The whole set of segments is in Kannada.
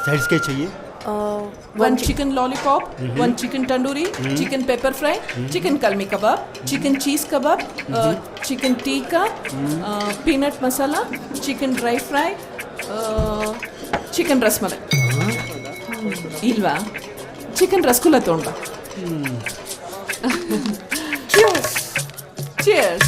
चाइल्ड्स के चाहिए? One chicken lollipop, one chicken tandoori, chicken pepper fry, chicken kalmi kebab, chicken cheese kebab, chicken tikka, peanut masala, chicken dry fry, chicken rasmalai. ಇಲ್ವಾ ಚಿಕನ್ ರಸಗುಲ್ಲ ತೊಗೊಂಡ. Cheers. Cheers.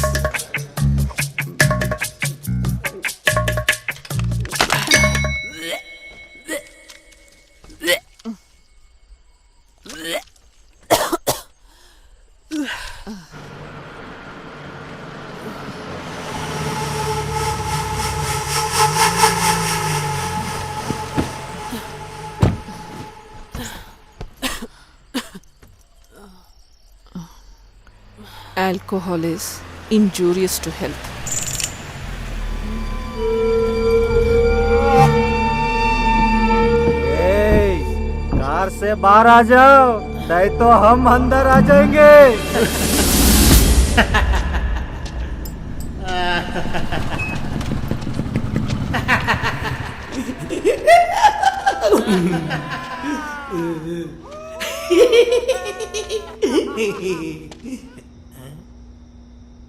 Alcohol is injurious to health. Car से बाहर आ जाओ, नहीं तो हम अंदर आ जाएंगे.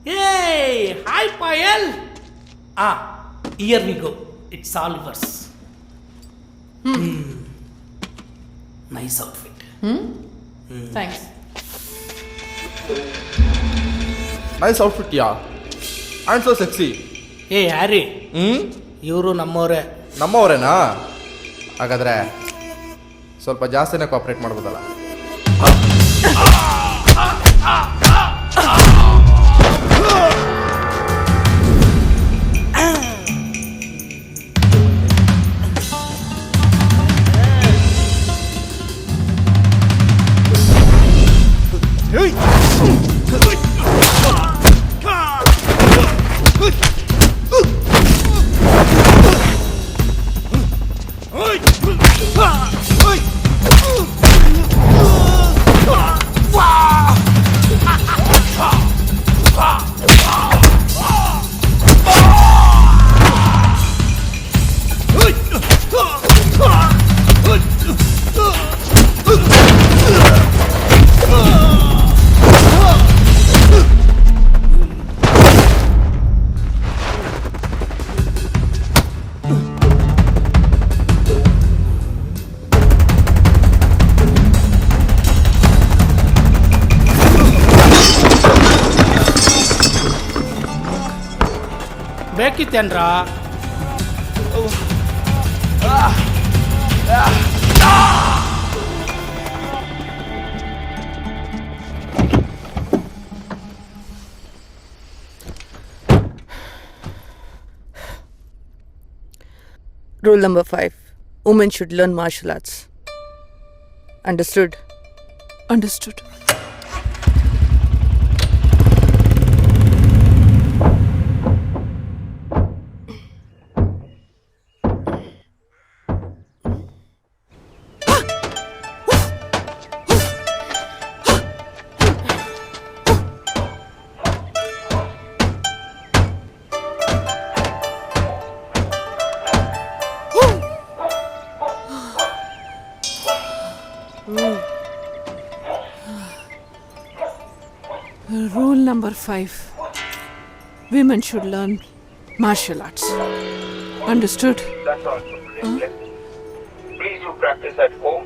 Hey, hi Payal. Here we go. It's all yours. Nice outfit. Thanks. Nice outfit, yeah. And so sexy. Hey Harry. ಇವರು ನಮ್ಮವರೇ. ನಮ್ಮವರೇನಾ? ಹಾಗಾದ್ರೆ ಸ್ವಲ್ಪ ಜಾಸ್ತಿನೇ ಕೋಆಪರೇಟ್ ಮಾಡ್ಬೋದಲ್ಲ. ಬೇಕಿತ್ತೇನ್ರ? Rule number 5. Women should learn martial arts. Understood? Understood. Rule number 5. Women should learn martial arts. Understood? That's all for today's lesson. Please do practice at home.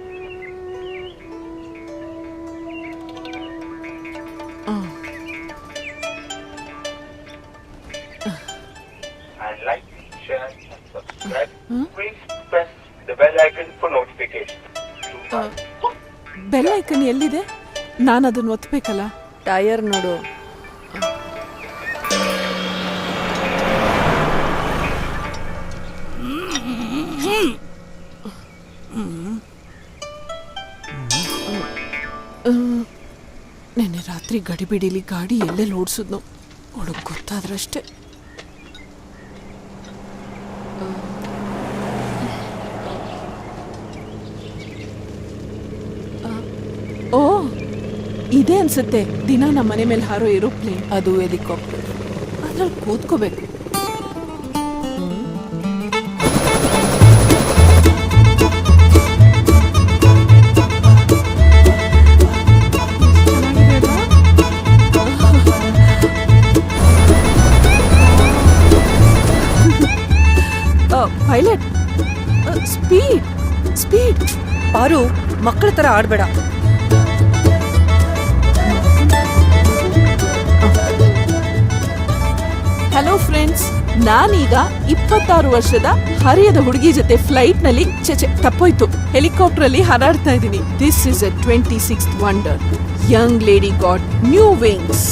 And like, share and subscribe. Please press the bell icon for notifications. Bell icon ಎಲ್ಲಿದೆ? ನಾನು ಅದನ್ನು ಒತ್ತಬೇಕಲ್ಲ. ಟೈರ್ ನೋಡು. ನೆನ್ನೆ ರಾತ್ರಿ ಗಡಿಬಿಡಿಲಿ ಗಾಡಿ ಎಲ್ಲೆಲ್ಲಿ ಓಡಿಸಿದ್ನೋ ಅವಳಿಗೆ ಗೊತ್ತಾದ್ರಷ್ಟೇ. ಓ, ಇದೇ ಅನ್ಸುತ್ತೆ ದಿನ ನಮ್ಮ ಮನೆ ಮೇಲೆ ಹಾರೋ ಏರೋಪ್ಲೇನ್. ಅದು ಹೆಲಿಕಾಪ್ಟರ್. ಅದ್ರಲ್ಲಿ ಕೂತ್ಕೋಬೇಕು. Speed speed. ಪಾರು, ಮಕ್ಕಳ ಥರ ಆಡಬೇಡ. ಹಲೋ ಫ್ರೆಂಡ್ಸ್, ನಾನೀಗ 26 ವರ್ಷದ ಹರಿಯದ ಹುಡುಗಿ ಜೊತೆ ಫ್ಲೈಟ್ ನಲ್ಲಿ ತಪ್ಪೋಯ್ತು, ಹೆಲಿಕಾಪ್ಟರ್ ಅಲ್ಲಿ ಹಾರಾಡ್ತಾ ಇದ್ದೀನಿ. This is a 26th wonder. Young lady got new wings.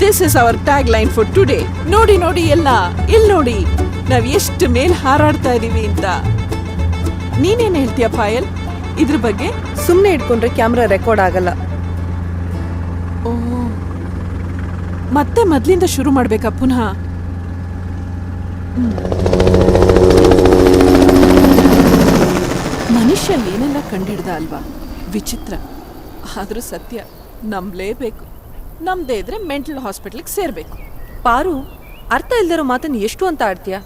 This is our tag line for today. ನೋಡಿ ನೋಡಿ ಎಲ್ಲ, ಇಲ್ಲಿ ನೋಡಿ ನಾವ್ ಎಷ್ಟು ಮೇಲ್ ಹಾರಾಡ್ತಾ ಇದೀವಿ ಅಂತ. ನೀನೇನ್ ಹೇಳ್ತೀಯ ಪಾಯಲ್ ಇದ್ರ ಬಗ್ಗೆ? ಸುಮ್ಮನೆ ಇಟ್ಕೊಂಡ್ರೆ ಕ್ಯಾಮ್ರಾ ರೆಕಾರ್ಡ್ ಆಗಲ್ಲ. ಓ, ಮತ್ತೆ ಮೊದ್ಲಿಂದ ಶುರು ಮಾಡ್ಬೇಕಾ ಪುನಃ? ಮನುಷ್ಯ ಏನೆಲ್ಲ ಕಂಡಿಡ್ದ ಅಲ್ವಾ? ವಿಚಿತ್ರ, ಆದ್ರೂ ಸತ್ಯ. ನಂಬಲೇಬೇಕು. ನಮ್ದೇ ಇದ್ರೆ ಮೆಂಟಲ್ ಹಾಸ್ಪಿಟಲ್ಗೆ ಸೇರ್ಬೇಕು. ಪಾರು, ಅರ್ಥ ಇಲ್ದಿರೋ ಮಾತನ್ನು ಎಷ್ಟು ಅಂತ ಆಡ್ತೀಯ?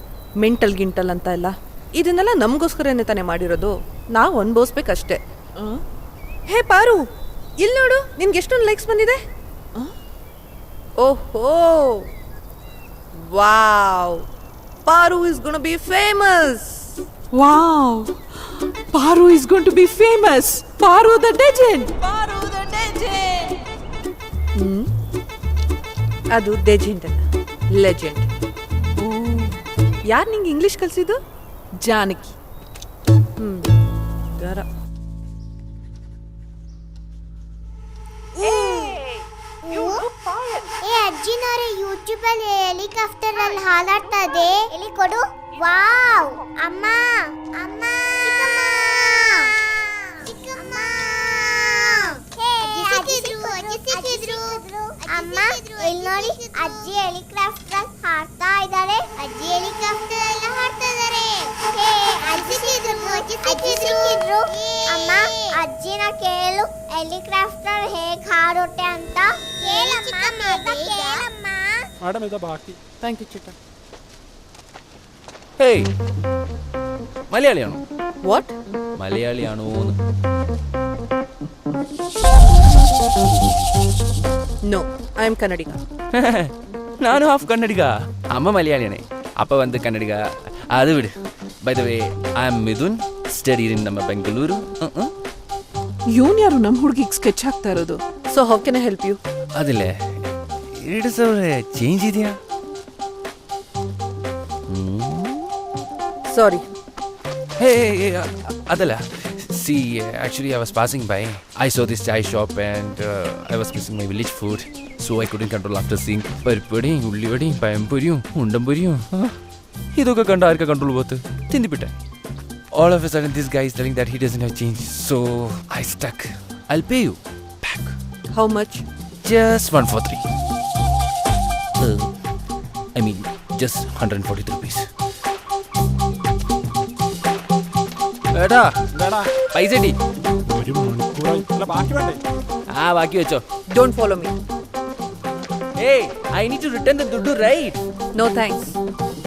ಮೆಂಟಲ್ ಗಿಂಟಲ್ ಅಂತ ಎಲ್ಲ. ಇದನ್ನೆಲ್ಲ ನಮಗೋಸ್ಕರನೇ ತಾನೇ ಮಾಡಿರೋದು, ನಾವು ಅನ್ಭವಿಸ್ಬೇಕಷ್ಟೇ. ಹೇ ಪಾರು, ಇಲ್ಲಿ ನೋಡು, ನಿನ್ಗೆ ಎಷ್ಟೊಂದು ಲೈಕ್ಸ್ ಬಂದಿದೆ. ಓಹೋ, wow, Paru is gonna be famous. Wow, Paru is going to be famous. Paru the legend. Paru the legend. ಅದು ಲೆಜೆಂಡ್ ಅಲ್ಲ, ಲೆಜೆಂಡ್. ಯಾರು ನಿಂಗೆ ಇಂಗ್ಲಿಷ್ ಕಲಿಸಿದ್ದು? ಜಾನಕಿ. ಗರ. ಏ ಅಜ್ಜಿನವರೇ, ಯೂಟ್ಯೂಬ್ ಅಲ್ಲಿ ಹೆಲಿಕಾಪ್ಟರ್ ಅಲ್ಲಿ ಹಾಲಾಡ್ತಾ ಇದೆ. ಎಲ್ಲಿ ಕೊಡು. ವಾವ್, ಅಮ್ಮ ಅಮ್ಮ ಚಿಕ್ಕಮ್ಮ. ಅಮ್ಮ ಇಲ್ಲಿ ನೋಡಿ, ಅಜ್ಜಿ ಹೆಲಿಕಾಪ್ಟರ್ ಅಲ್ಲಿ ಹಾಡ್ತಾ ಇದ್ದಾರೆ. ಅಜ್ಜಿ ಹೆಲಿಕಾಪ್ಟರ್ ಎಲ್ಲ ಹಾಡ್ತಾ ಇದ್ದಾರೆ. ಅಜ್ಜಿ ಸಿಕ್ಕಿದ್ರು. ಅಮ್ಮ, ಅಜ್ಜಿನ ಕೇಳು, ಹೆಲಿಕಾಪ್ಟರ್ ಹೇಗ್ ಹಾಡುತ್ತೆ ಅಂತ. ಕೇಳಮ್ಮ. Madam, ಇದು ಬಾಕಿ. ಥ್ಯಾಂಕ್ ಯು ಚಿಟ್ಟ. ഹേയ് മലയാളിയാണോ? ವಾಟ್? മലയാളിയാണോ? No, I am Kannadiga. ನಾನು ಹಾಫ್ ಕನ್ನಡಿಗ. ಅಮ್ಮ ಮಲಯಾಳಿಯಾಣೆ, ಅಪ್ಪ ಒಂದು ಕನ್ನಡಿಗ. ಅದು ಬಿಡು. By the way, I am Mithun, study in ನಮ್ಮ ಬೆಂಗಳೂರು. ಇವನ್ ಯಾರು ನಮ್ಮ ಹುಡುಗಿಗೆ ಸ್ಕೆಚ್ ಹಾಕ್ತಾ ಇರೋದು? So how can I help you? ಅದಿಲ್ಲ, 2,000 ಚೇಂಜ್ ಇದೆಯಾ? ಸಾರಿ. ಹೇ, ಅದಲ್ಲ. See, actually I was passing by. I saw this chai shop and I was missing my village food. So I couldn't control after seeing പരിപ്പടി, ഉള്ളിവടി, പഴംപൊരിയും ഉണ്ടംപൊരിയും. ഇതൊക്കെ കണ്ട ആർക്കാ കൺട്രോൾ പോത്ത്? തിന്നിപ്പിട്ടെ. All of a sudden this guy is telling that he doesn't have change. So I stuck. I'll pay you back. How much? Just 1 for 3. I mean just 143 rupees. ഏട്ടാ, പൈസ കിട്ടി. ഒരു മണിക്കൂറായി. അല്ല, ബാക്കി വേണ്ടേ? ബാക്കി വെച്ചോ. Don't follow me. Hey, I need to return the ದುಡ್ಡು, right? No thanks.